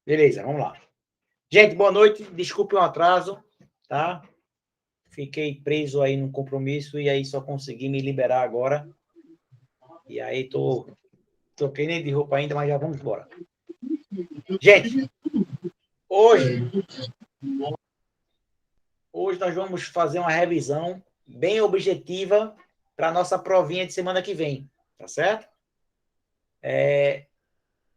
Beleza, vamos lá. Gente, boa noite. Desculpe o atraso, tá? Fiquei preso aí num compromisso e aí só consegui me liberar agora. E aí troquei nem de roupa ainda, mas já vamos embora. Gente, hoje nós vamos fazer uma revisão bem objetiva para a nossa provinha de semana que vem, tá certo?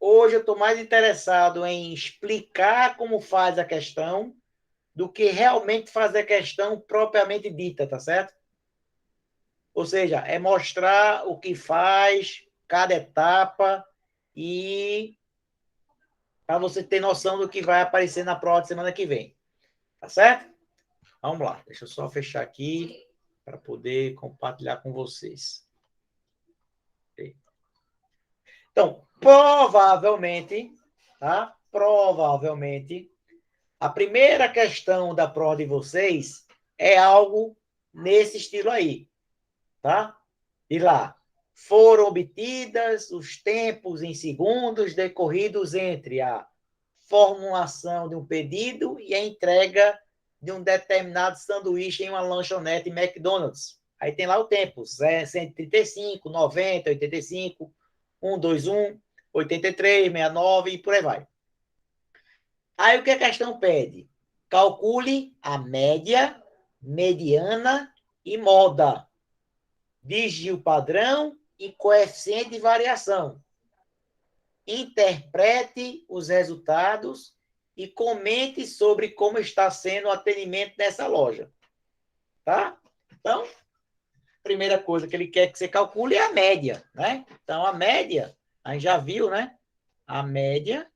Hoje eu estou mais interessado em explicar como faz a questão do que realmente fazer a questão propriamente dita, tá certo? Ou seja, é mostrar o que faz, cada etapa, e para você ter noção do que vai aparecer na prova de semana que vem. Tá certo? Vamos lá. Deixa eu só fechar aqui para poder compartilhar com vocês. Então, provavelmente, tá? Provavelmente, a primeira questão da prova de vocês é algo nesse estilo aí, tá? E lá, foram obtidas os tempos em segundos decorridos entre a formulação de um pedido e a entrega de um determinado sanduíche em uma lanchonete McDonald's. Aí tem lá o tempo, 135, 90, 85, 121, 83, 69 e por aí vai. Aí o que a questão pede? Calcule a média, mediana e moda. Desvio padrão e coeficiente de variação. Interprete os resultados e comente sobre como está sendo o atendimento nessa loja. Tá? Então, a primeira coisa que ele quer que você calcule é a média, né? Então, a média, a gente já viu, né? A média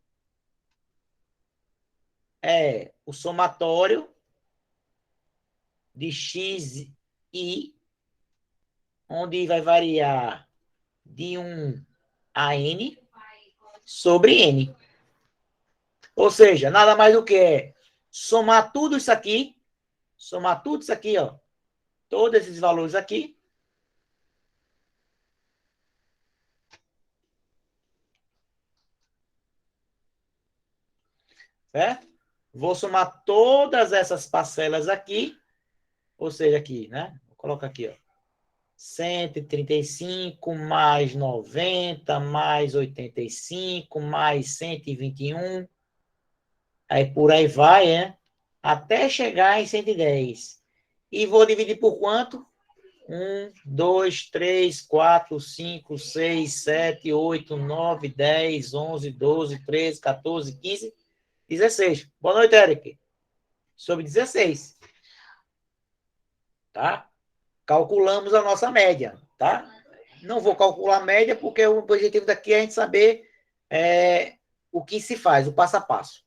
é o somatório de x e onde vai variar de 1 a n sobre n. Ou seja, nada mais do que é somar tudo isso aqui, ó, todos esses valores aqui, certo? Vou somar todas essas parcelas aqui, ou seja, aqui, né? Vou colocar aqui, ó. 135 mais 90 mais 85 mais 121. Aí por aí vai, né? Até chegar em 110. E vou dividir por quanto? 1, 2, 3, 4, 5, 6, 7, 8, 9, 10, 11, 12, 13, 14, 15, 16. Boa noite, Eric. Sobre 16. Tá? Calculamos a nossa média, tá? Não vou calcular a média porque o objetivo daqui é a gente saber o que se faz, o passo a passo.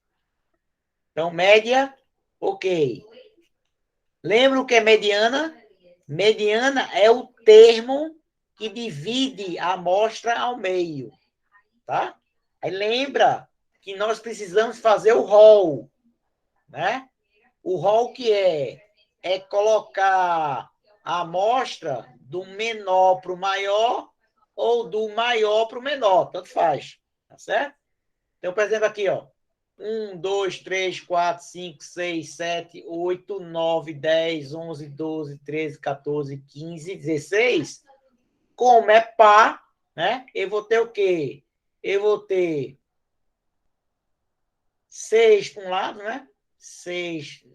Então, média, ok. Lembra o que é mediana? Mediana é o termo que divide a amostra ao meio, tá? Aí lembra que nós precisamos fazer o rol, né? O rol que é colocar a amostra do menor para o maior ou do maior para o menor, tanto faz, tá certo? Então, por exemplo, aqui, ó. 1, 2, 3, 4, 5, 6, 7, 8, 9, 10, 11, 12, 13, 14, 15, 16. Como é par, né? Eu vou ter o quê? Eu vou ter 6 para um lado, né? 6,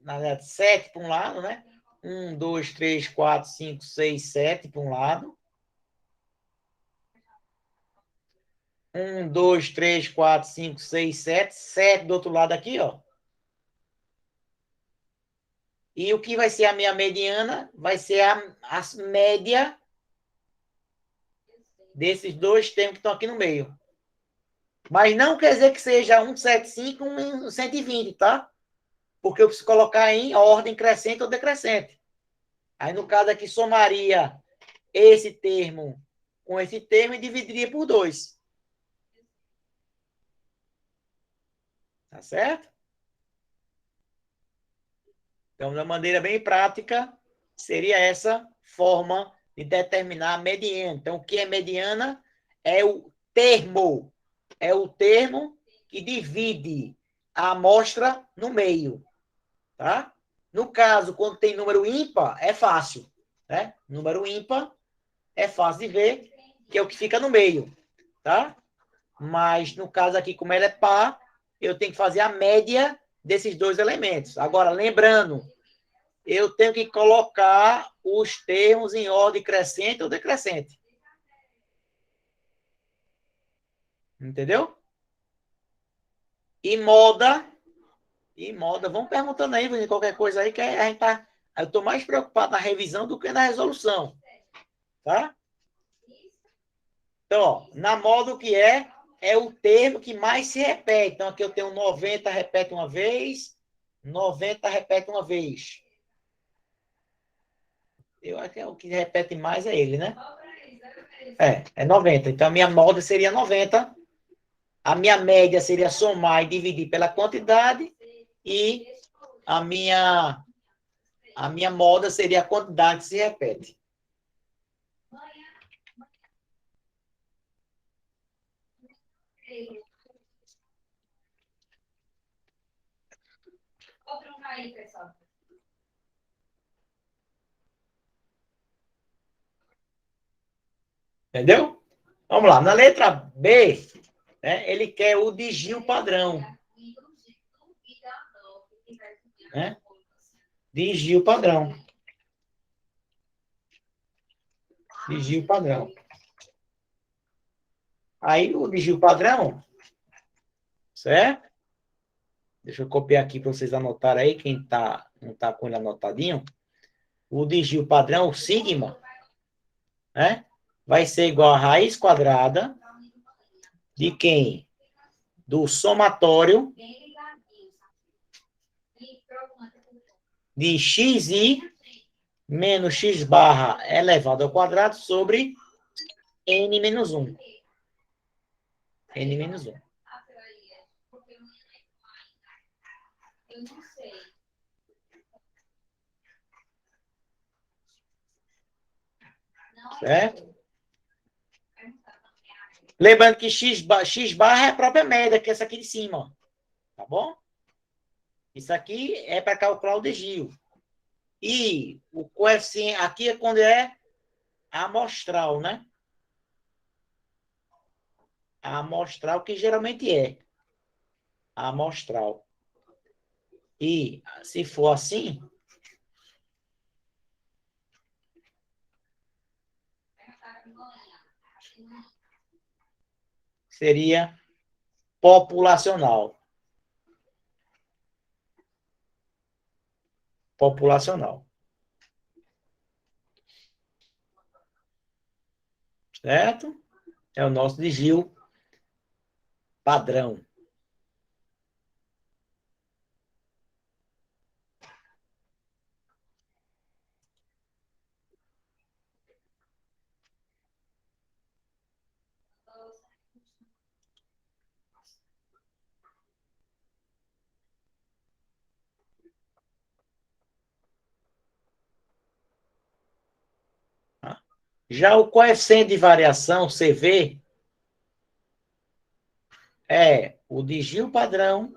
na verdade, 7 para um lado, né? 1, 2, 3, 4, 5, 6, 7 para um lado. 1, 2, 3, 4, 5, 6, 7. 7 do outro lado aqui, ó. E o que vai ser a minha mediana? Vai ser a média desses dois termos que estão aqui no meio. Mas não quer dizer que seja 175 e 120, tá? Porque eu preciso colocar em ordem crescente ou decrescente. Aí, no caso aqui, somaria esse termo com esse termo e dividiria por 2. Tá certo? Então, de maneira bem prática, seria essa forma de determinar a mediana. Então, o que é mediana? É o termo. É o termo que divide a amostra no meio, tá? No caso, quando tem número ímpar, é fácil, né? Número ímpar é fácil de ver, que é o que fica no meio, tá? Mas no caso aqui, como ela é par, eu tenho que fazer a média desses dois elementos. Agora, lembrando, eu tenho que colocar os termos em ordem crescente ou decrescente. Entendeu? E moda, vão perguntando aí, qualquer coisa aí, que a gente tá. Eu estou mais preocupado na revisão do que na resolução. Tá? Então, ó, na moda, o que é o termo que mais se repete. Então, aqui eu tenho 90 repete uma vez, 90 repete uma vez. Eu acho que o que repete mais é ele, né? É 90. Então, a minha moda seria 90. A minha média seria somar e dividir pela quantidade. E a minha moda seria a quantidade que se repete. Entendeu? Vamos lá. Na letra B, né, ele quer o digio padrão. Né? Digio padrão. Digio padrão. Aí o digio padrão, certo? Deixa eu copiar aqui para vocês anotarem aí, quem não está com ele anotadinho. O digio padrão, o sigma, né? Vai ser igual a raiz quadrada de quem? Do somatório de xi menos x barra elevado ao quadrado sobre n menos 1. N menos 1. Certo? Lembrando que x barra é a própria média, que é essa aqui de cima. Tá bom? Isso aqui é para calcular o desvio. E o coeficiente aqui é quando é amostral, né? A amostral que geralmente é amostral. E se for assim, seria populacional. Populacional. Certo? É o nosso desvio padrão. Já o coeficiente de variação, CV, é o desvio padrão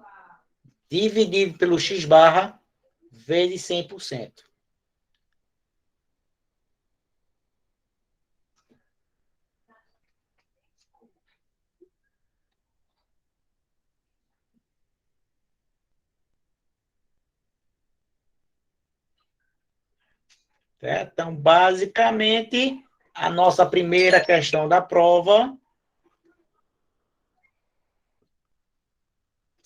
dividido pelo x barra vezes 100%. Certo? Então, basicamente, a nossa primeira questão da prova,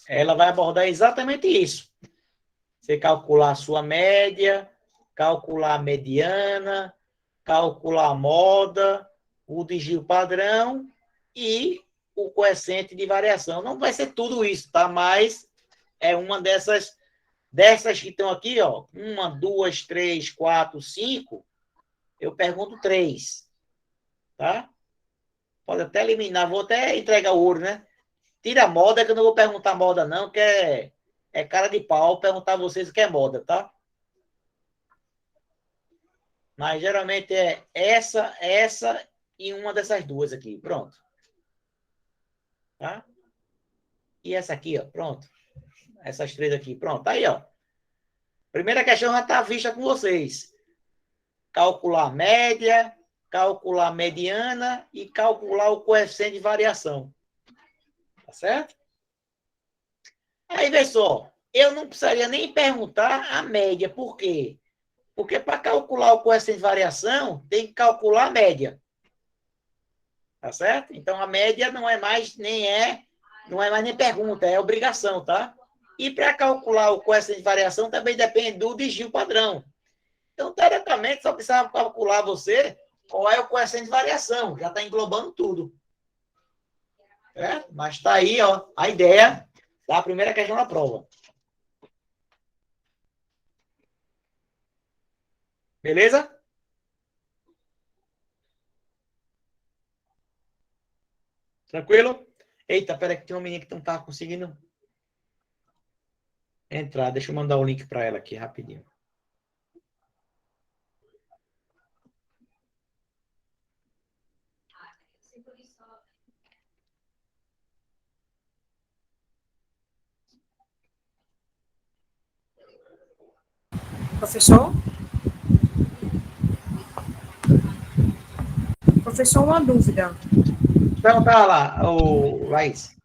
ela vai abordar exatamente isso. Você calcular a sua média, calcular a mediana, calcular a moda, o desvio padrão e o coeficiente de variação. Não vai ser tudo isso, tá? Mas é uma dessas que estão aqui, ó. 1, 2, 3, 4, 5. Eu pergunto 3, tá? Pode até eliminar, vou até entregar o ouro, né? Tira a moda, que eu não vou perguntar moda, não, que é cara de pau perguntar a vocês o que é moda, tá? Mas geralmente é essa e uma dessas duas aqui. Pronto. Tá? e essa aqui, ó. Pronto. Essas três aqui. Pronto. Tá aí, ó. Primeira questão já está vista com vocês. Calcular a média, calcular a mediana e calcular o coeficiente de variação. Tá certo? Aí, vê só. Eu não precisaria nem perguntar a média. Por quê? Porque para calcular o coeficiente de variação, tem que calcular a média. Tá certo? Então, a média não é mais nem pergunta, é obrigação, tá? E para calcular o coeficiente de variação também depende do desvio padrão. Então, teoricamente, só precisava calcular você qual é o coeficiente de variação. Já está englobando tudo. Certo? Mas está aí, ó, a ideia da primeira questão da prova. Beleza? Tranquilo? Eita, peraí que tem uma menina que não está conseguindo entrar. Deixa eu mandar o link para ela aqui rapidinho. Professor? Professor, uma dúvida. Então, tá lá, o Laís.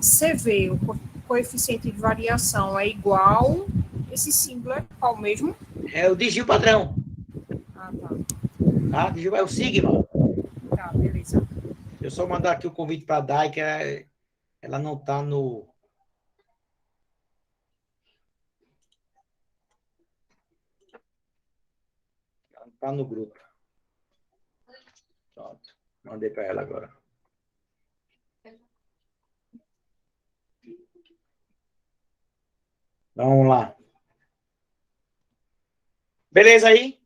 Você vê o coeficiente de variação é igual, esse símbolo é qual mesmo? É o desvio padrão. Ah, tá. Tá? Desvio é o sigma. Tá, beleza. Eu só mandar aqui o convite para a Dai, que ela não está no... Ela não está no grupo. Pronto. Mandei para ela agora. Vamos lá. Beleza aí?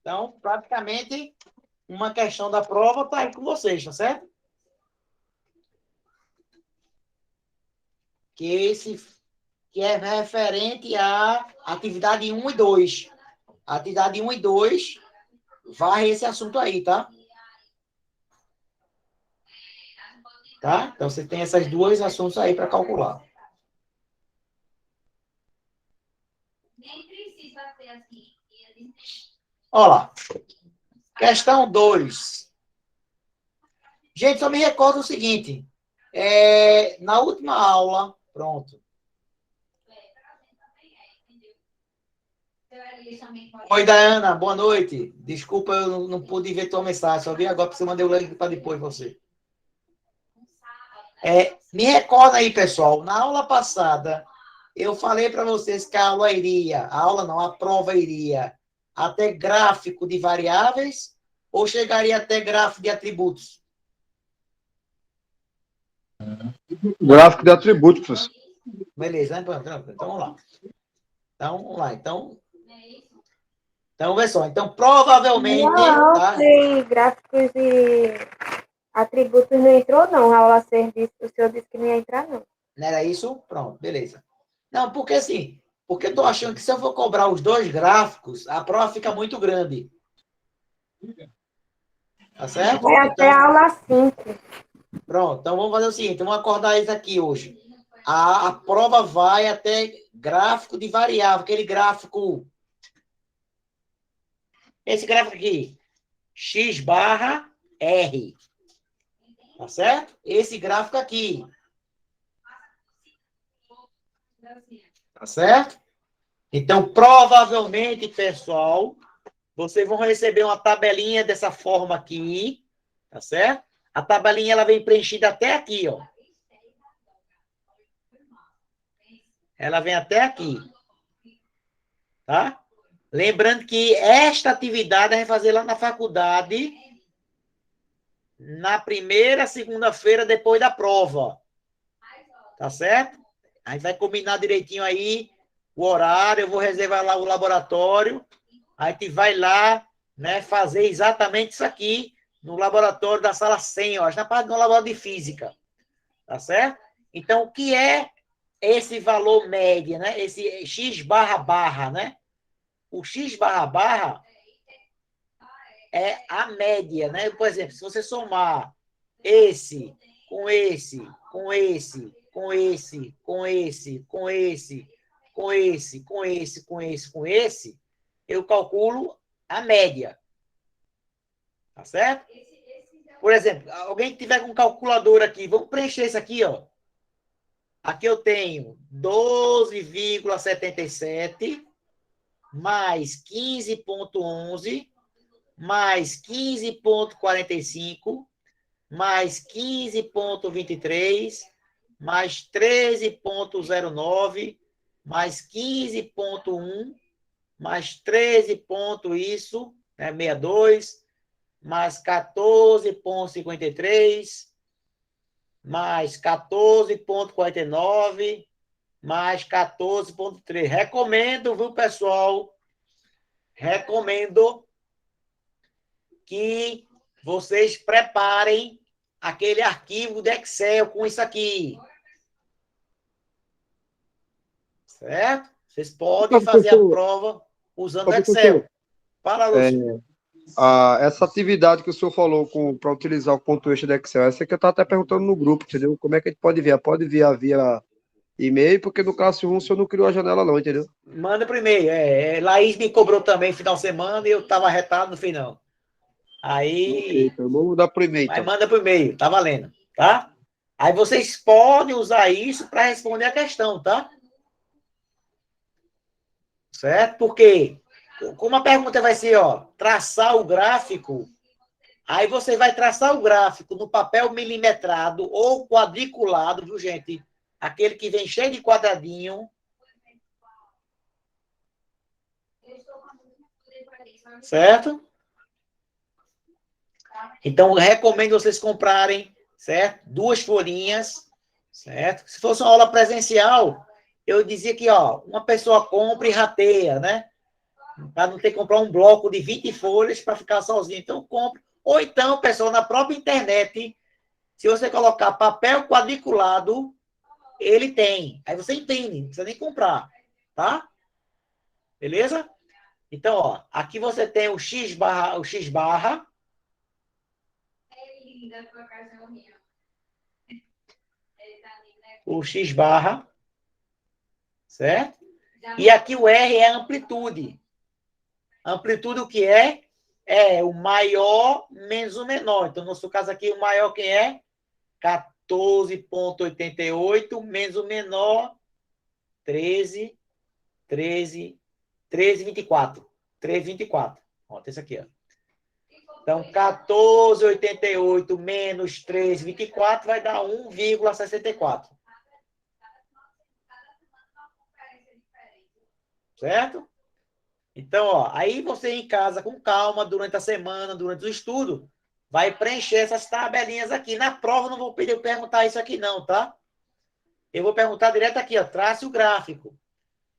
Então, praticamente, uma questão da prova está aí com vocês, tá certo? Que é referente à atividade 1 e 2. A atividade 1 e 2 varre esse assunto aí, tá? Tá? Então, você tem esses dois assuntos aí para calcular. Olha lá. Questão 2. Gente, só me recordo o seguinte. Na última aula... Pronto. Oi, Dayana. Boa noite. Desculpa, eu não pude ver tua mensagem. Só vi agora porque você mandei o link para depois você. Me recorda aí, pessoal. Na aula passada, eu falei para vocês que a prova iria até gráfico de variáveis ou chegaria até gráfico de atributos? Gráfico de atributos, professor. Beleza, né? Então vamos lá. Então, vê só. Então, provavelmente... Não, Tá? tem gráficos e atributos não entrou, não. A aula 6 disse, o senhor disse que não ia entrar, não. Não era isso? Pronto, beleza. Não, porque assim, porque eu tô achando que se eu for cobrar os dois gráficos, a prova fica muito grande. Tá certo? Vai até a aula 5. Pronto, então vamos fazer o seguinte, vamos acordar isso aqui hoje. A prova vai até gráfico de variável, aquele gráfico... Esse gráfico aqui, x barra R. Tá certo? Esse gráfico aqui. Tá certo? Então, provavelmente, pessoal, vocês vão receber uma tabelinha dessa forma aqui, tá certo? A tabelinha ela vem preenchida até aqui, ó. Ela vem até aqui. Tá? Lembrando que esta atividade a gente vai fazer lá na faculdade na primeira segunda-feira depois da prova. Tá certo? A gente vai combinar direitinho aí o horário, eu vou reservar lá o laboratório, a gente vai lá, né, fazer exatamente isso aqui no laboratório da sala 100, ó, na parte do laboratório de física. Tá certo? Então, o que é esse valor média, né? Esse x barra barra, né? O x barra barra é a média, né? Por exemplo, se você somar esse com esse, com esse, com esse, com esse, com esse, com esse, com esse, com esse, com esse, eu calculo a média. Tá certo? Por exemplo, alguém que tiver com um calculador aqui, vamos preencher isso aqui, ó. Aqui eu tenho 12,77 mais 15,11 mais 15,45 mais 15,23 mais 13,09 mais 15,1 mais 13 ponto isso, né, 62, mais 14,53 mais 14,49 mais 14,3. Recomendo, viu, pessoal? Recomendo que vocês preparem aquele arquivo de Excel com isso aqui. Certo? Vocês podem fazer a prova usando o Excel. Fala, Lúcio. Essa atividade que o senhor falou para utilizar o ponto extra do Excel, essa que eu estava até perguntando no grupo, entendeu? Como é que a gente pode ver? Pode enviar via e-mail, porque no Classroom o senhor não criou a janela não, entendeu? Manda por e-mail. Laís me cobrou também final de semana e eu estava retado no final. Aí... Ok, então vamos mudar por e-mail. Mas manda por e-mail, tá valendo, tá? Aí vocês podem usar isso para responder a questão, tá? Certo? Porque, como a pergunta vai ser, ó, traçar o gráfico, aí você vai traçar o gráfico no papel milimetrado ou quadriculado, viu, gente? Aquele que vem cheio de quadradinho. Certo? Então, eu recomendo vocês comprarem, certo? 2 folhinhas, certo? Se fosse uma aula presencial, eu dizia que, ó, uma pessoa compra e rateia, né? Para não ter que comprar um bloco de 20 folhas para ficar sozinho. Então, compre. Ou então, pessoal, na própria internet, se você colocar papel quadriculado, ele tem. Aí você entende, não precisa nem comprar, tá? Beleza? Então, ó, aqui você tem o X barra, o X barra, certo? E aqui o R é a amplitude. Amplitude o que é? É o maior menos o menor. Então, no nosso caso aqui, o maior quem é? 14,88 menos o menor, 13,24. 13,24. Ó, tem isso aqui, ó. Então, 14,88 menos 3,24 vai dar 1,64. Certo? Então, ó, aí você em casa, com calma, durante a semana, durante o estudo, vai preencher essas tabelinhas aqui. Na prova, eu não vou pedir perguntar isso aqui não, tá? Eu vou perguntar direto aqui, ó, trace o gráfico.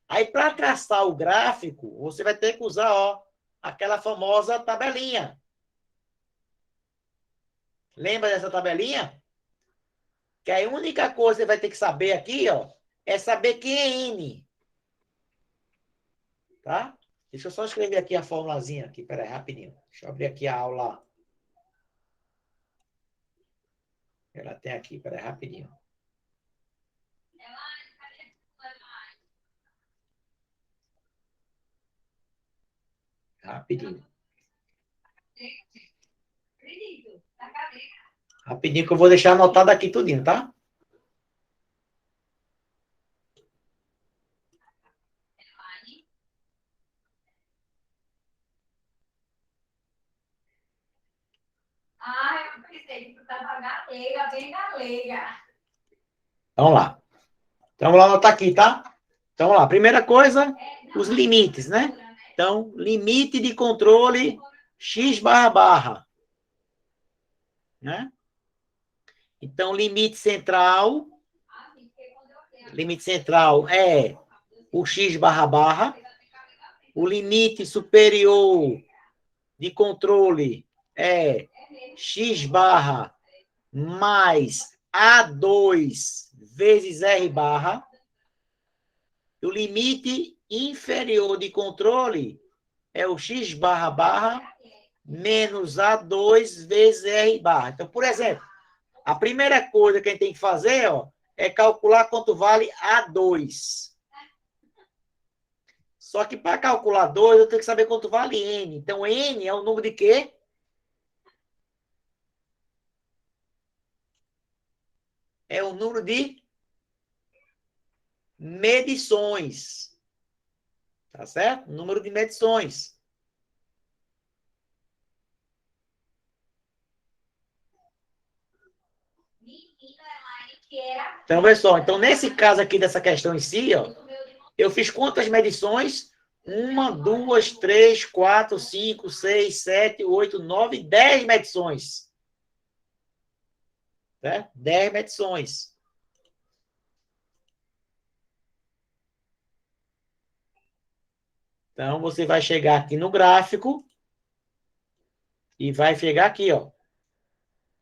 Aí, para traçar o gráfico, você vai ter que usar, ó, aquela famosa tabelinha. Lembra dessa tabelinha? Que a única coisa que você vai ter que saber aqui, ó, é saber quem é N. Tá? Deixa eu só escrever aqui a formulazinha aqui, peraí, rapidinho. Deixa eu abrir aqui a aula. Ela tem aqui, peraí, rapidinho. Rapidinho. Rapidinho que eu vou deixar anotado aqui tudinho, tá? Eu pensei que tu tava galega, bem galega. Vamos lá. Então, vamos lá anotar aqui, tá? Então, vamos lá. Primeira coisa, os limites, né? Então, limite de controle X barra barra. Né? Então, limite central é o X barra barra. O limite superior de controle é X barra mais A2 vezes R barra. O limite inferior de controle é o X barra barra menos A2 vezes R barra. Então, por exemplo, A primeira coisa que a gente tem que fazer, ó, é calcular quanto vale A2. Só que para calcular 2, eu tenho que saber quanto vale N. Então, N é o número de quê? É o número de medições. Tá certo? Número de medições. Então, pessoal, então nesse caso aqui dessa questão em si, ó, eu fiz quantas medições? 1, 2, 3, 4, 5, 6, 7, 8, 9, 10 medições. Certo? 10 medições. Então, você vai chegar aqui no gráfico e vai chegar aqui, ó.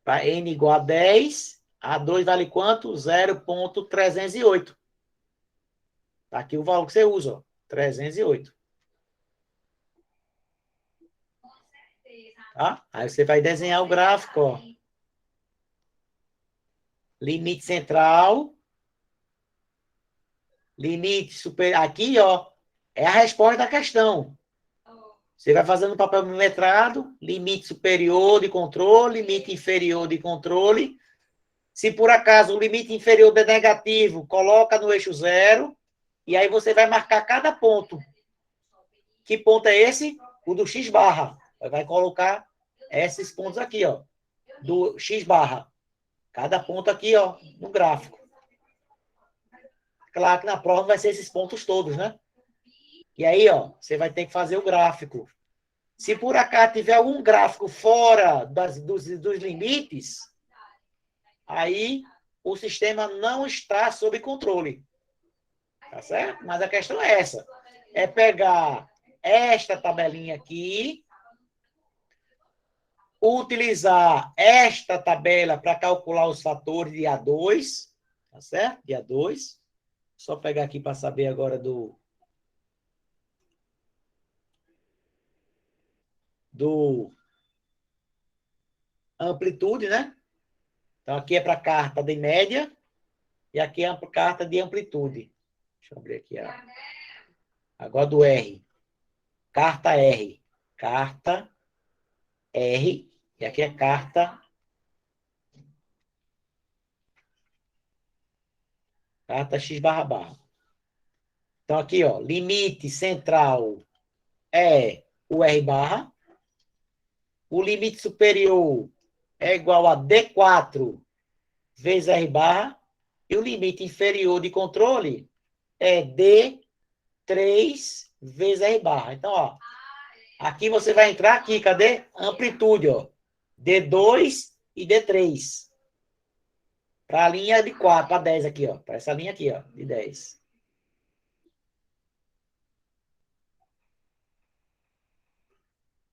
Para N igual a 10, A2 vale quanto? 0,308. Tá aqui o valor que você usa, ó. 308. Tá? Aí você vai desenhar o gráfico, ó. Limite central. Limite superior. Aqui, ó, é a resposta da questão. Você vai fazendo papel milimetrado, limite superior de controle, limite inferior de controle. Se por acaso o limite inferior é negativo, coloca no eixo 0. E aí você vai marcar cada ponto. Que ponto é esse? O do X barra. Vai colocar esses pontos aqui, ó. Do X barra. Cada ponto aqui, ó, no gráfico. Claro que na prova vai ser esses pontos todos, né? E aí, ó, você vai ter que fazer o gráfico. Se por acaso tiver algum gráfico fora dos limites, aí o sistema não está sob controle. Tá certo? Mas a questão é essa. É pegar esta tabelinha aqui, utilizar esta tabela para calcular os fatores de A2, tá certo? De A2. Só pegar aqui para saber agora do amplitude, né? Então, aqui é para carta de média e aqui é para carta de amplitude. Deixa eu abrir aqui. Agora do R. Carta R. Carta R. E aqui é carta X barra barra. Então, aqui, ó, limite central é o R barra. O limite superior é igual a D4 vezes R barra. E o limite inferior de controle é D3 vezes R barra. Então, ó, aqui você vai entrar aqui, cadê? Amplitude, ó. D2 e D3. Para a linha de 4, para 10 aqui, ó. Para essa linha aqui, ó, de 10.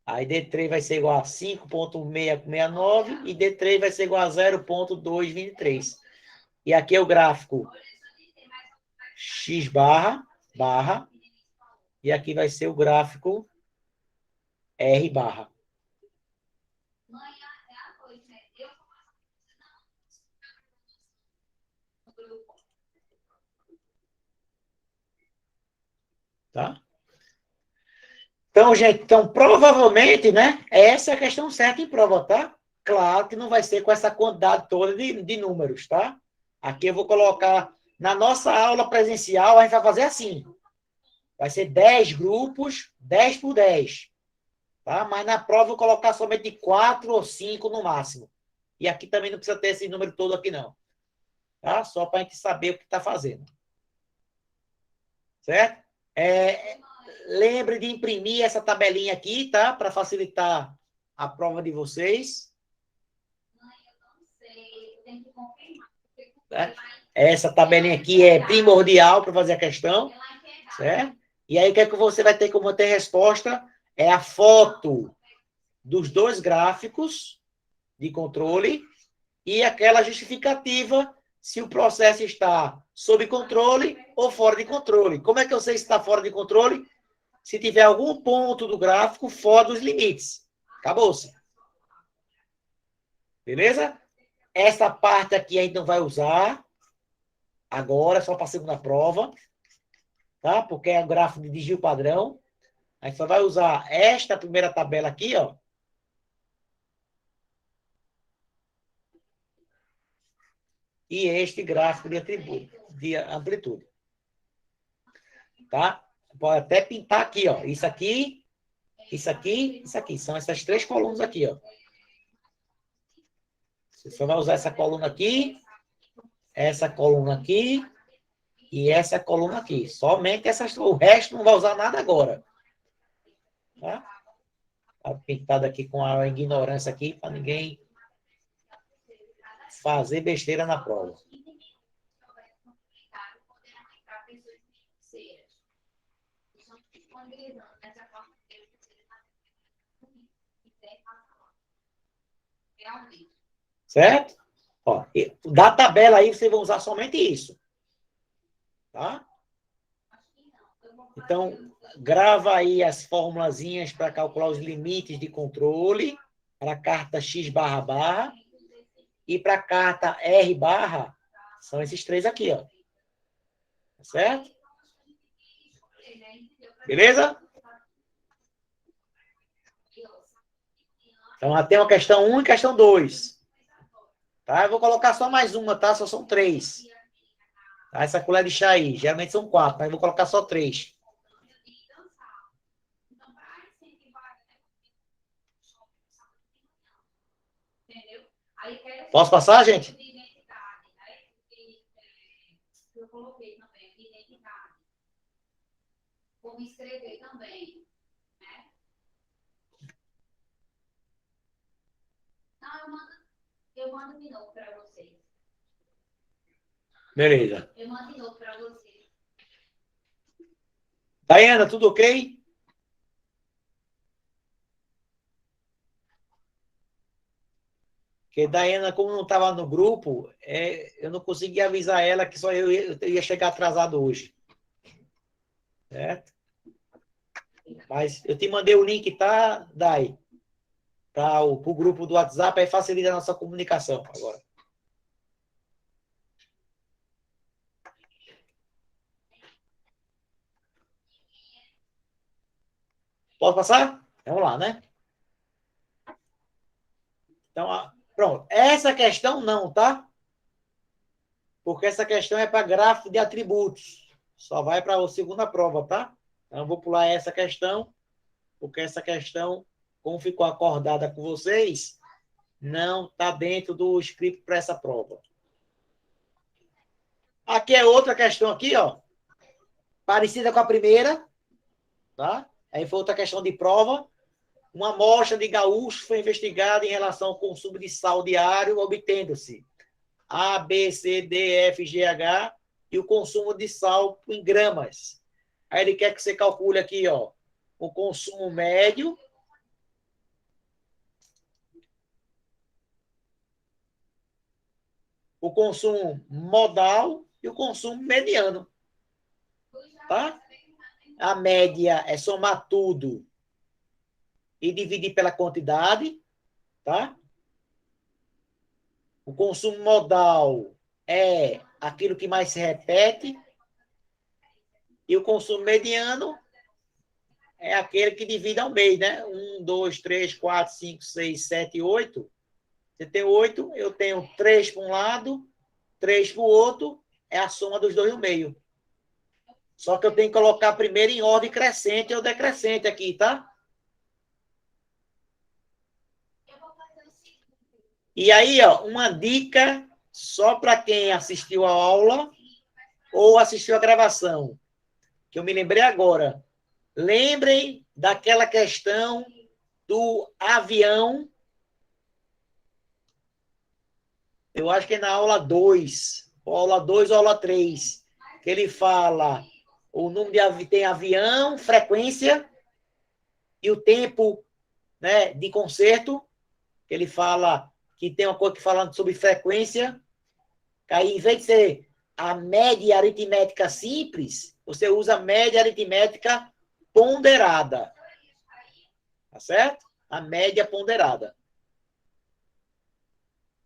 Aí D3 vai ser igual a 5,669 e D3 vai ser igual a 0,223. E aqui é o gráfico X barra, barra. E aqui vai ser o gráfico R barra. Tá? Então, gente, provavelmente, né, essa é a questão certa em prova, tá? Claro que não vai ser com essa quantidade toda de números, tá? Aqui eu vou colocar, na nossa aula presencial, a gente vai fazer assim. Vai ser 10 grupos, 10 por 10. Tá? Mas na prova eu vou colocar somente 4 ou 5 no máximo. E aqui também não precisa ter esse número todo aqui, não. Tá? Só para a gente saber o que está fazendo. Certo? Lembre de imprimir essa tabelinha aqui, tá? Para facilitar a prova de vocês. Certo? Essa tabelinha aqui é primordial para fazer a questão. Certo? E aí, o que é que você vai ter como ter resposta? É a foto dos dois gráficos de controle e aquela justificativa se o processo está sob controle ou fora de controle. Como é que eu sei se está fora de controle? Se tiver algum ponto do gráfico fora dos limites. Acabou-se. Beleza? Essa parte aqui a gente não vai usar agora, só para a segunda prova, tá? Porque é um gráfico de desvio padrão. A gente só vai usar esta primeira tabela aqui, ó. E este gráfico de atributo, de amplitude. Tá? Pode até pintar aqui, ó. Isso aqui, isso aqui, isso aqui. São essas três colunas aqui, ó. Você só vai usar essa coluna aqui, essa coluna aqui e essa coluna aqui. Somente essas, o resto não vai usar nada agora. Tá? Tá pintado aqui com a ignorância aqui, para ninguém fazer besteira na prova. Certo? Ó, da tabela aí, vocês vão usar somente isso. Tá? Então, grava aí as formulazinhas para calcular os limites de controle para a carta X barra barra e para a carta R barra, são esses três aqui, ó. Certo? Beleza? Então, tem uma questão 1 e questão 2. Tá? Eu vou colocar só mais uma, tá? Só são 3. Tá? Essa colher de chá aí, geralmente são 4, mas eu vou colocar só 3. Posso passar, gente? Eu coloquei também identidade. Como escrever também. Né? Não, eu mando de novo para vocês. Beleza. Eu mando de novo para vocês. Daiana, tudo ok? Porque Daiana, como não estava no grupo, eu não consegui avisar ela que só eu ia chegar atrasado hoje. Certo? Mas eu te mandei o link, tá, Dai? Para o grupo do WhatsApp, aí facilita a nossa comunicação agora. Posso passar? Vamos lá, né? Então, pronto. Essa questão não, tá? Porque essa questão é para gráfico de atributos. Só vai para a segunda prova, tá? Então, eu vou pular essa questão, porque essa questão, como ficou acordada com vocês, não está dentro do script para essa prova. Aqui é outra questão aqui, ó. Parecida com a primeira, tá? Aí foi outra questão de prova. Uma amostra de gaúcho foi investigada em relação ao consumo de sal diário, obtendo-se A, B, C, D, F, G, H e o consumo de sal em gramas. Aí ele quer que você calcule aqui, ó, o consumo médio, o consumo modal e o consumo mediano. Tá? A média é somar tudo e dividir pela quantidade, tá? O consumo modal é aquilo que mais se repete e o consumo mediano é aquele que divide ao meio, né? 1, 2, 3, 4, 5, 6, 7, 8. Você tem 8, eu tenho 3 para um lado, 3 para o outro, é a soma dos dois no meio. Só que eu tenho que colocar primeiro em ordem crescente ou decrescente aqui, tá? E aí, ó, uma dica só para quem assistiu a aula ou assistiu a gravação, que eu me lembrei agora. Lembrem daquela questão do avião. Eu acho que é na aula 2, ou aula 2 ou aula 3, que ele fala o número de tem avião, frequência e o tempo, né, de conserto. Ele fala que tem uma coisa que falando sobre frequência. Aí, em vez de ser a média aritmética simples, você usa a média aritmética ponderada. Tá certo? A média ponderada.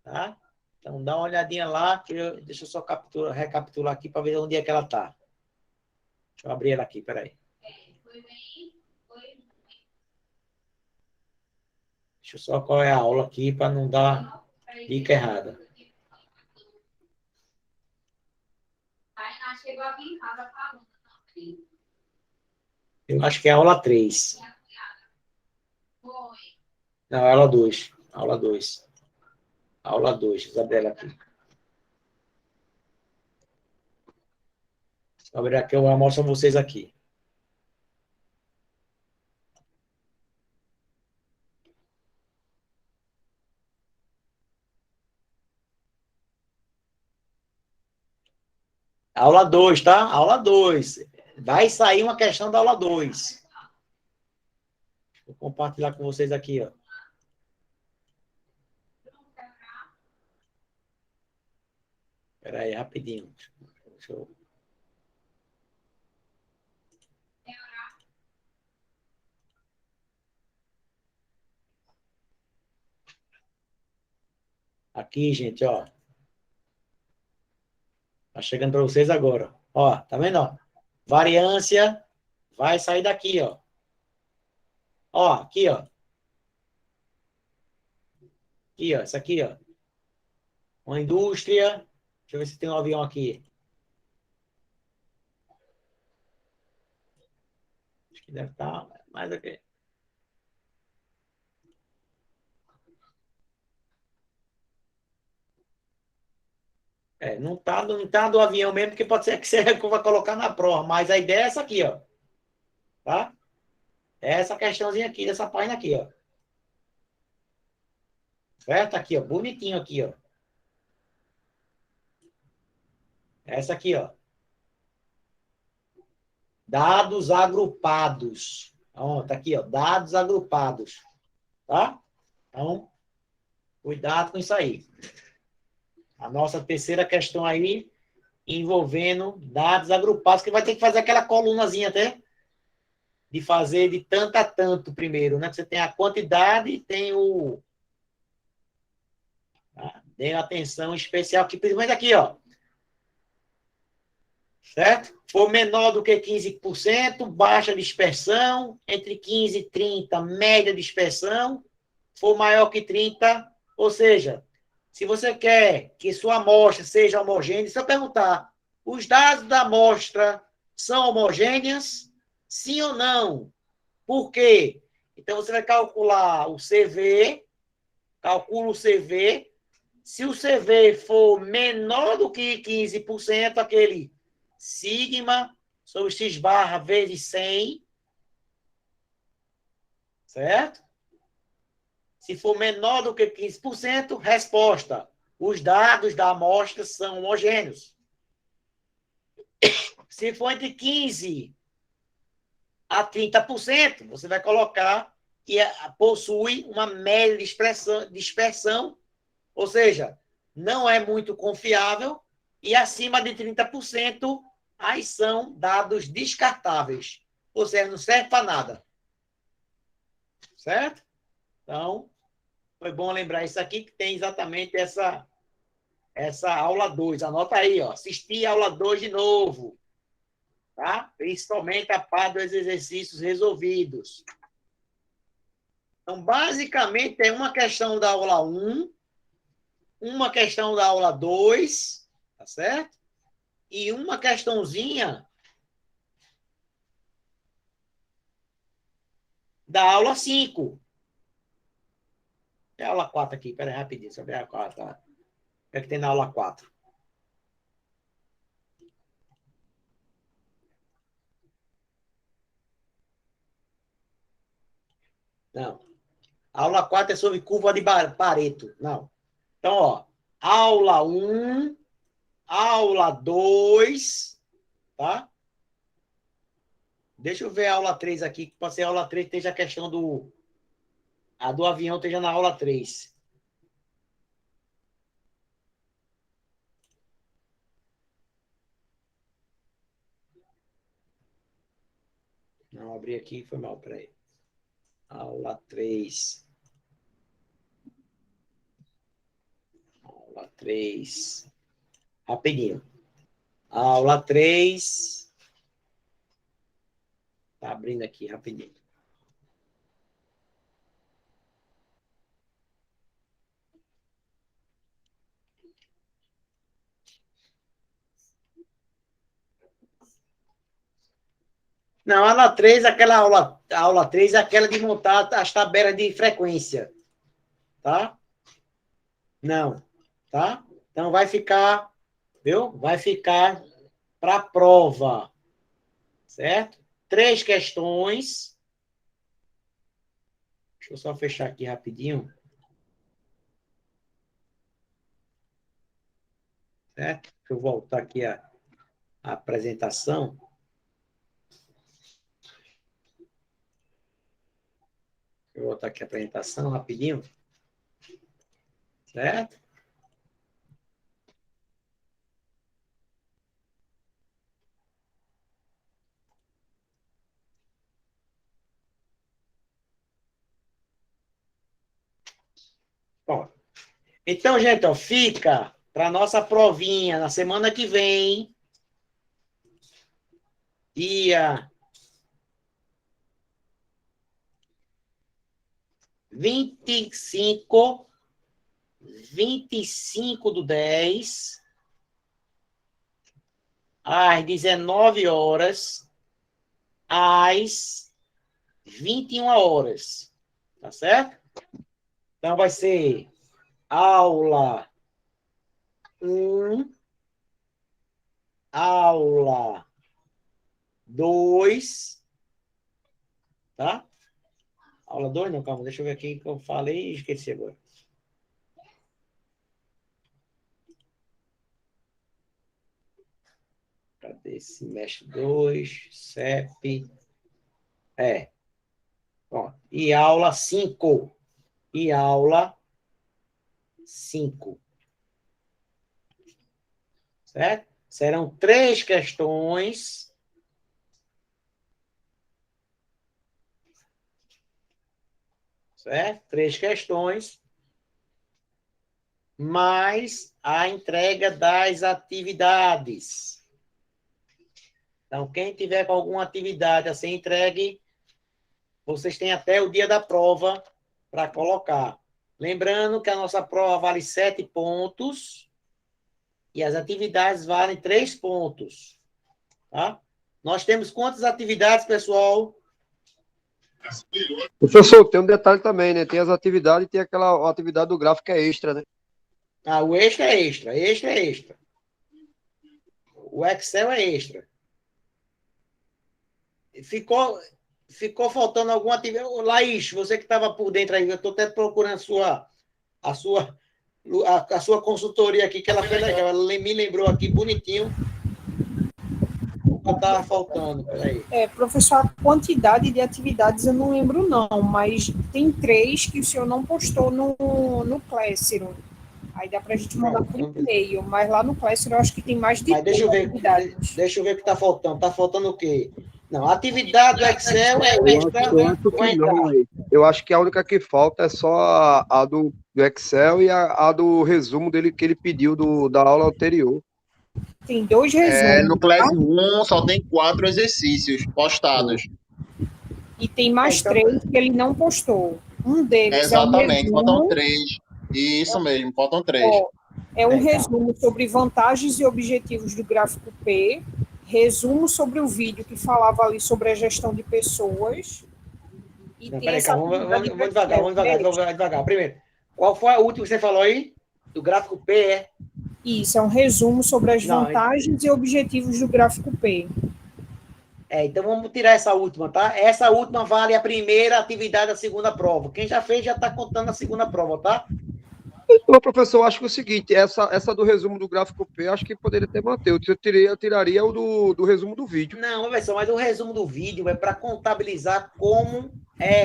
Tá? Então, dá uma olhadinha lá, deixa eu só recapitular aqui para ver onde é que ela está. Deixa eu abrir ela aqui, peraí. Deixa eu só qual é a aula aqui para não dar dica errada. Chegou aqui em casa falando também. Eu acho que é a aula 3. Foi. Não, aula 2. Aula 2. Aula 2, Isabela aqui. Vou abrir aqui, eu mostro a vocês aqui. Aula 2, tá? Aula 2. Vai sair uma questão da aula 2. Vou compartilhar com vocês aqui, ó. Espera aí, rapidinho. Deixa eu... Aqui, gente, ó. Tá chegando para vocês agora. Ó, tá vendo, ó? Variância vai sair daqui, ó. Ó, aqui, ó. Aqui, ó. Isso aqui, ó. Uma indústria. Deixa eu ver se tem um avião aqui. Acho que deve estar mais aqui. Não tá do avião mesmo, porque pode ser que você vai colocar na prova, mas a ideia é essa aqui, ó. Tá? É essa questãozinha aqui, dessa página aqui, ó. Certo? Aqui, ó. Bonitinho aqui, ó. Essa aqui, ó. Dados agrupados. Ó, tá aqui, ó. Dados agrupados. Tá? Então, cuidado com isso aí. A nossa terceira questão aí, envolvendo dados agrupados, que vai ter que fazer aquela colunazinha até, de fazer de tanto a tanto primeiro, né? Você tem a quantidade e tem o... Tá? Dê atenção especial aqui, principalmente aqui, ó. Certo? For menor do que 15%, baixa dispersão, entre 15 e 30, média dispersão, for maior que 30, ou seja, se você quer que sua amostra seja homogênea, se eu perguntar, os dados da amostra são homogêneas? Sim ou não? Por quê? Então, você vai calcular o CV, calcula o CV, se o CV for menor do que 15%, aquele sigma sobre x barra vezes 100, certo? Se for menor do que 15%, resposta. Os dados da amostra são homogêneos. Se for entre 15% a 30%, você vai colocar que possui uma média de dispersão, ou seja, não é muito confiável, e acima de 30%, aí são dados descartáveis. Ou seja, não serve para nada. Certo? Então, foi bom lembrar isso aqui, que tem exatamente essa aula 2. Anota aí, ó. Assistir a aula 2 de novo. Tá? Principalmente a parte dos exercícios resolvidos. Então, basicamente, é uma questão da aula 1, uma questão da aula 2, tá certo? E uma questãozinha da aula 5. É a aula 4 aqui, peraí, rapidinho, deixa eu ver a 4. O que é que tem na aula 4? Não. A aula 4 é sobre curva de Pareto. Não. Então, ó, aula 1, aula 2, tá? Deixa eu ver a aula 3 aqui, que pode ser a aula 3 esteja a questão do avião esteja na aula 3. Não, abri aqui, foi mal, peraí. Aula 3. Aula 3. Rapidinho. Aula 3. Tá abrindo aqui, rapidinho. Não, a aula 3, a aula 3 é aquela de montar as tabelas de frequência. Tá? Não, tá? Então vai ficar, viu? Vai ficar para a prova. Certo? 3 questões. Deixa eu só fechar aqui rapidinho. Certo? Deixa eu voltar aqui a apresentação. Eu vou botar aqui a apresentação rapidinho. Certo? Bom, então, gente, ó, fica para nossa provinha na semana que vem, dia 25 do 10, às 19 horas, às 21 horas. Tá certo? Então, vai ser aula 1, aula 2, tá? Aula 2, não, calma, deixa eu ver aqui que eu falei e esqueci agora. Cadê semestre 2, CEP? Ó, e aula 5. E aula 5. Certo? Serão 3 questões. Certo? 3 questões. Mais a entrega das atividades. Então, quem tiver com alguma atividade a ser entregue, vocês têm até o dia da prova para colocar. Lembrando que a nossa prova vale 7 pontos e as atividades valem 3 pontos. Tá? Nós temos quantas atividades, pessoal? Professor, tem um detalhe também, né? Tem as atividades e tem aquela atividade do gráfico que é extra, né? Ah, o extra é extra. Extra é extra. O Excel é extra. Ficou faltando alguma atividade. Laís, você que estava por dentro aí, eu estou até procurando a sua consultoria aqui, que ela fez legal. Ela me lembrou aqui bonitinho. O que estava faltando. Peraí. Professor, a quantidade de atividades eu não lembro, não, mas tem 3 que o senhor não postou no Classroom. Aí dá para a gente mandar por e-mail, mas lá no Classroom eu acho que tem mais de 3 atividades. Deixa eu ver o que está faltando. Está faltando o quê? Não, a atividade do Excel é extra. Eu acho que a única que falta é só a do Excel e a do resumo dele que ele pediu da aula anterior. Tem 2 resumos. No Classroom só tem 4 exercícios postados. E tem mais 3 que ele não postou. Um deles Exatamente, é um faltam 3. Isso mesmo, faltam 3. É um resumo sobre vantagens e objetivos do gráfico P, resumo sobre o vídeo que falava ali sobre a gestão de pessoas. E não, tem peraí, essa vamos devagar. Primeiro, qual foi a última que você falou aí? Do gráfico P, Isso, é um resumo sobre as vantagens e objetivos do gráfico P. Então vamos tirar essa última, tá? Essa última vale a primeira atividade da segunda prova. Quem já fez já está contando a segunda prova, tá? Então, professor, acho que é o seguinte, essa do resumo do gráfico P, acho que poderia ter mantido. Eu tiraria o do resumo do vídeo. Não, pessoal, mas o resumo do vídeo é para contabilizar como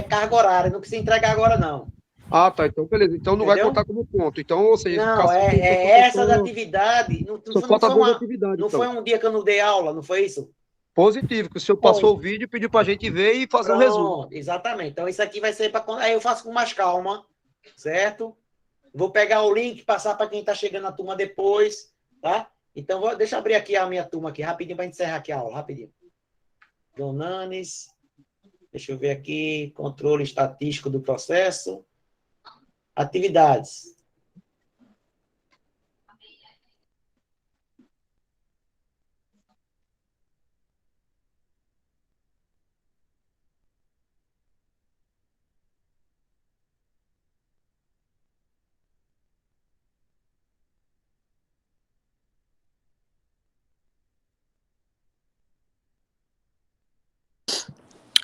carga horária. Não precisa entregar agora, não. Ah, tá. Então, beleza. Então não vai contar como ponto. Então, ou seja, não, essa da atividade. Não foi um dia que eu não dei aula, não foi isso? Positivo, que o senhor passou o vídeo, pediu para a gente ver e fazer um resumo. Exatamente. Então, isso aqui vai ser para... Aí eu faço com mais calma, certo? Vou pegar o link e passar para quem está chegando na turma depois, tá? Então, deixa eu abrir aqui a minha turma aqui, rapidinho, para encerrar aqui a aula, rapidinho. Donanes, deixa eu ver aqui, controle estatístico do processo, atividades.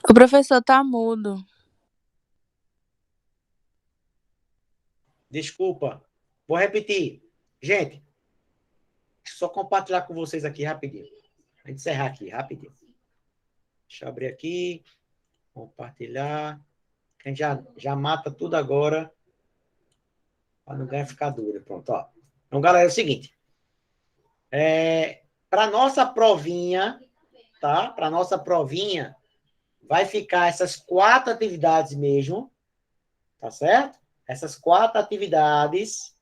O professor tá mudo. Desculpa, vou repetir. Gente, só compartilhar com vocês aqui rapidinho. Vou encerrar aqui, rapidinho. Deixa eu abrir aqui, compartilhar. A gente já mata tudo agora, para não ganhar ficar dura. Pronto, ó. Então, galera, é o seguinte. Para nossa provinha, tá? Para nossa provinha, vai ficar essas 4 atividades mesmo, tá certo? Essas 4 atividades,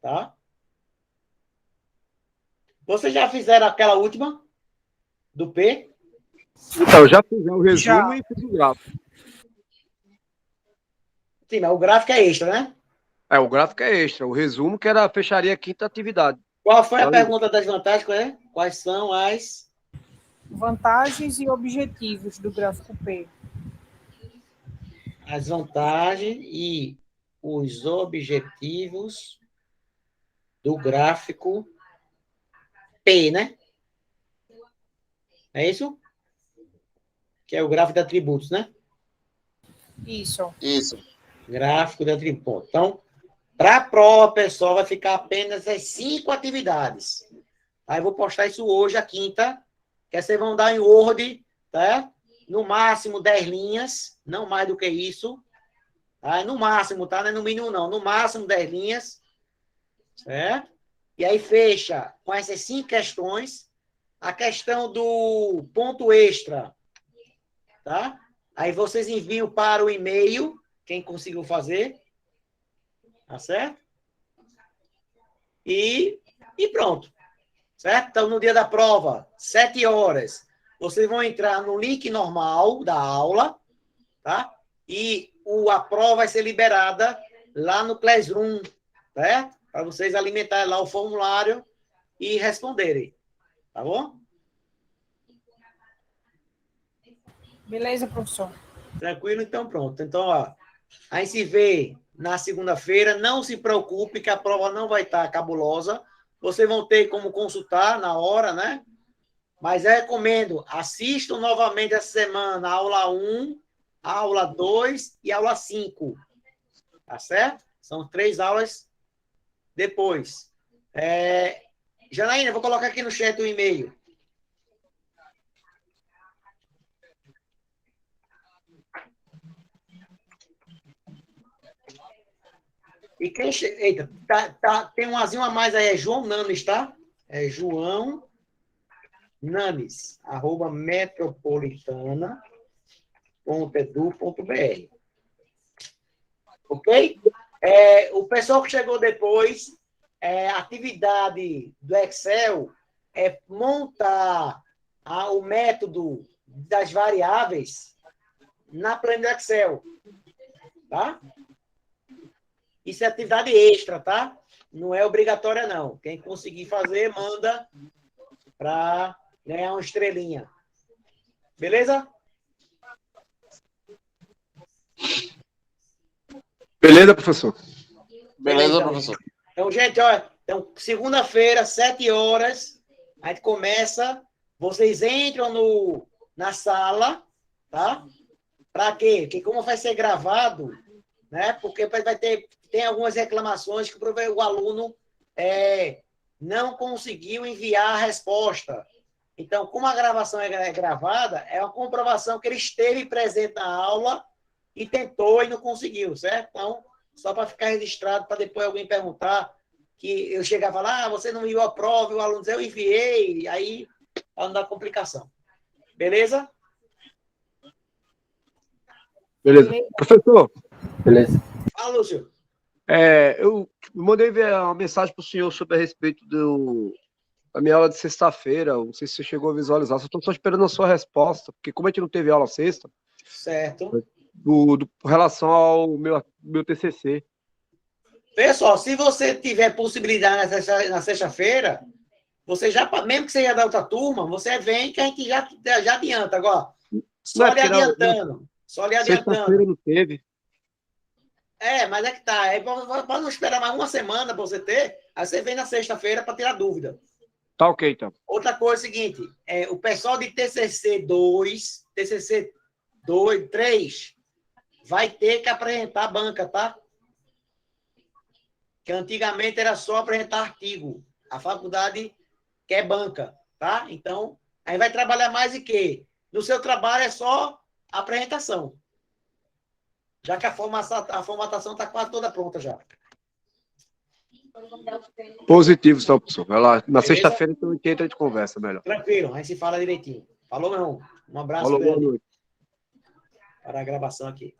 tá? Vocês já fizeram aquela última do P? Então, já fiz o resumo Já. e fiz o gráfico. Sim, mas o gráfico é extra, né? O gráfico é extra. O resumo que era fecharia a 5ª atividade. Qual foi a Valeu. pergunta das vantagens? Quais são as... Vantagens e objetivos do gráfico P. As vantagens e os objetivos do gráfico P, né? É isso? Que é o gráfico de atributos, né? Isso. Isso. Gráfico de atributos. Então, para a prova, pessoal, vai ficar apenas as 5 atividades. Aí eu vou postar isso hoje, a quinta, que vocês vão dar em Word, tá? No máximo 10 linhas, não mais do que isso. Tá? No máximo, tá? Não é no mínimo, não. No máximo 10 linhas. Certo? E aí fecha com essas 5 questões. A questão do ponto extra, tá? Aí vocês enviam para o e-mail, quem conseguiu fazer. Tá certo? E pronto. Certo? Então, no dia da prova, 7 horas, vocês vão entrar no link normal da aula, tá? E a prova vai ser liberada lá no Classroom, certo? Para vocês alimentarem lá o formulário e responderem. Tá bom? Beleza, professor? Tranquilo? Então, pronto. Então, ó, aí se vê na segunda-feira. Não se preocupe que a prova não vai estar cabulosa. Vocês vão ter como consultar na hora, né? Mas eu recomendo, assistam novamente essa semana a aula 1, a aula 2 e a aula 5. Tá certo? São 3 aulas depois. Janaína, vou colocar aqui no chat o e-mail. E quem... Eita, tem um azinho a mais aí, é João Nanes, tá? É João Nanes, @metropolitana.edu.br. Ok? O pessoal que chegou depois, a atividade do Excel é montar o método das variáveis na planilha do Excel. Tá? Isso é atividade extra, tá? Não é obrigatória, não. Quem conseguir fazer, manda para ganhar uma estrelinha. Beleza? Beleza, professor? Beleza, então. professor. Então, gente, olha, então, segunda-feira, 7 horas, a gente começa. Vocês entram na sala, tá? Para quê? Porque como vai ser gravado, né? Porque tem algumas reclamações que o aluno não conseguiu enviar a resposta. Então, como a gravação é gravada, é uma comprovação que ele esteve presente na aula e tentou e não conseguiu, certo? Então, só para ficar registrado, para depois alguém perguntar, que eu chegar e falar, você não enviou a prova, e o aluno diz, eu enviei, aí para não dar complicação. Beleza? Beleza. Professor, Beleza. Fala, Lúcio. Eu mandei ver uma mensagem para o senhor sobre a respeito da minha aula de sexta-feira. Não sei se você chegou a visualizar. Só estou só esperando a sua resposta, porque como a gente não teve aula sexta, Certo. com relação ao meu TCC. Pessoal, se você tiver possibilidade na sexta-feira, você já, mesmo que seja da outra turma, você vem que a gente já adianta. Agora, só lhe adiantando. Só lhe adiantando. Sexta-feira não teve. Mas é que tá. Para não esperar mais uma semana para você ter, aí você vem na sexta-feira para tirar dúvida. Tá ok, então. Outra coisa é o seguinte, o pessoal de TCC 2, TCC 2, 3, vai ter que apresentar a banca, tá? Que antigamente era só apresentar artigo. A faculdade quer banca, tá? Então, aí vai trabalhar mais em quê? No seu trabalho é só apresentação. Já que a formatação está quase toda pronta já. Positivo, então, professor. Vai lá. Na Beleza? sexta-feira, então, a gente entra de conversa melhor. Tranquilo, aí se fala direitinho. Falou, meu irmão. Um abraço Falou, boa grande noite. para a gravação aqui.